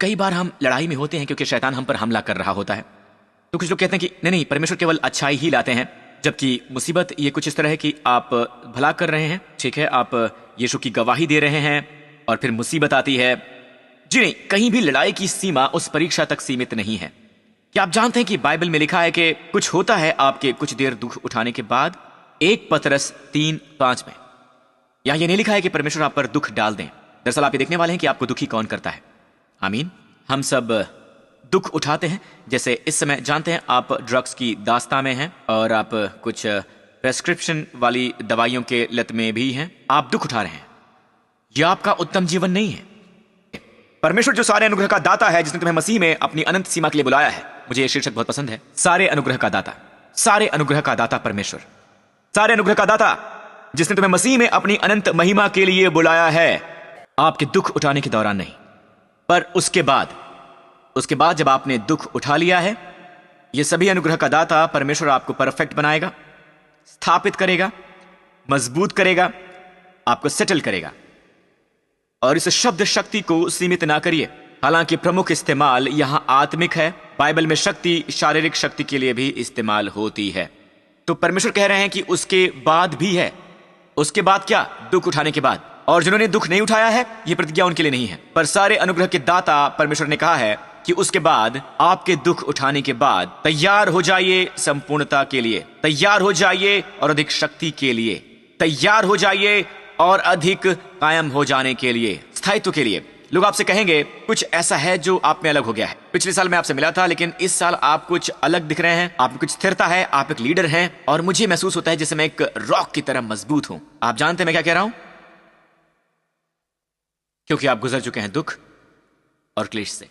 कई बार हम लड़ाई में होते हैं क्योंकि शैतान हम पर हमला कर रहा होता है। तो कुछ लोग कहते हैं कि नहीं नहीं, परमेश्वर केवल अच्छाई ही लाते हैं, जबकि मुसीबत ये कुछ इस तरह है कि आप भला कर रहे हैं, ठीक है, आप यीशु की गवाही दे रहे हैं और फिर मुसीबत आती है। जी नहीं, कहीं भी लड़ाई की सीमा उस परीक्षा तक सीमित नहीं है। क्या आप जानते हैं कि बाइबल में लिखा है कि कुछ होता है आपके कुछ देर दुख उठाने के बाद। 1 पतरस 3:5 में यहां ये नहीं लिखा है कि परमेश्वर आप पर दुख डाल दें। दरअसल आप ये देखने वाले हैं कि आपको दुखी कौन करता है। आमीन। हम सब दुख उठाते हैं। जैसे इस समय जानते हैं आप ड्रग्स की दास्तां में हैं और आप कुछ प्रेस्क्रिप्शन वाली दवाइयों के लत में भी हैं। आप दुख उठा रहे हैं। यह आपका उत्तम जीवन नहीं है। परमेश्वर जो सारे अनुग्रह का दाता है, जिसने तुम्हें मसीह में अपनी अनंत सीमा के लिए बुलाया है। मुझे यह शीर्षक बहुत पसंद है, सारे अनुग्रह का दाता। सारे अनुग्रह का दाता परमेश्वर, सारे अनुग्रह का दाता जिसने तुम्हें मसीह में अपनी अनंत महिमा के लिए बुलाया है। आपके दुख उठाने के दौरान नहीं, पर उसके बाद जब आपने दुख उठा लिया है, यह सभी अनुग्रह का दाता परमेश्वर आपको परफेक्ट बनाएगा, स्थापित करेगा, मजबूत करेगा, आपको सेटल करेगा। और इस शब्द शक्ति को सीमित ना करिए। हालांकि प्रमुख इस्तेमाल यहां आत्मिक है, बाइबल में शक्ति शारीरिक शक्ति के लिए भी इस्तेमाल होती है। तो परमेश्वर कह रहे हैं कि उसके बाद भी है। उसके बाद क्या? दुख उठाने के बाद। और जिन्होंने दुख नहीं उठाया है, यह प्रतिज्ञा उनके लिए नहीं है, पर सारे अनुग्रह के दाता परमेश्वर ने कहा है कि उसके बाद, आपके दुख उठाने के बाद, तैयार हो जाइए संपूर्णता के लिए, तैयार हो जाइए और अधिक शक्ति के लिए, तैयार हो जाइए और अधिक कायम हो जाने के लिए, स्थायित्व के लिए। लोग आपसे कहेंगे कुछ ऐसा है जो आप में अलग हो गया है। पिछले साल मैं आपसे मिला था, लेकिन इस साल आप कुछ अलग दिख रहे हैं, आप में कुछ स्थिरता है, आप एक लीडर हैं और मुझे महसूस होता है जैसे मैं एक रॉक की तरह मजबूत हूं। आप जानते हैं मैं क्या कह रहा हूं? क्योंकि आप गुजर चुके हैं दुख और क्लेश से।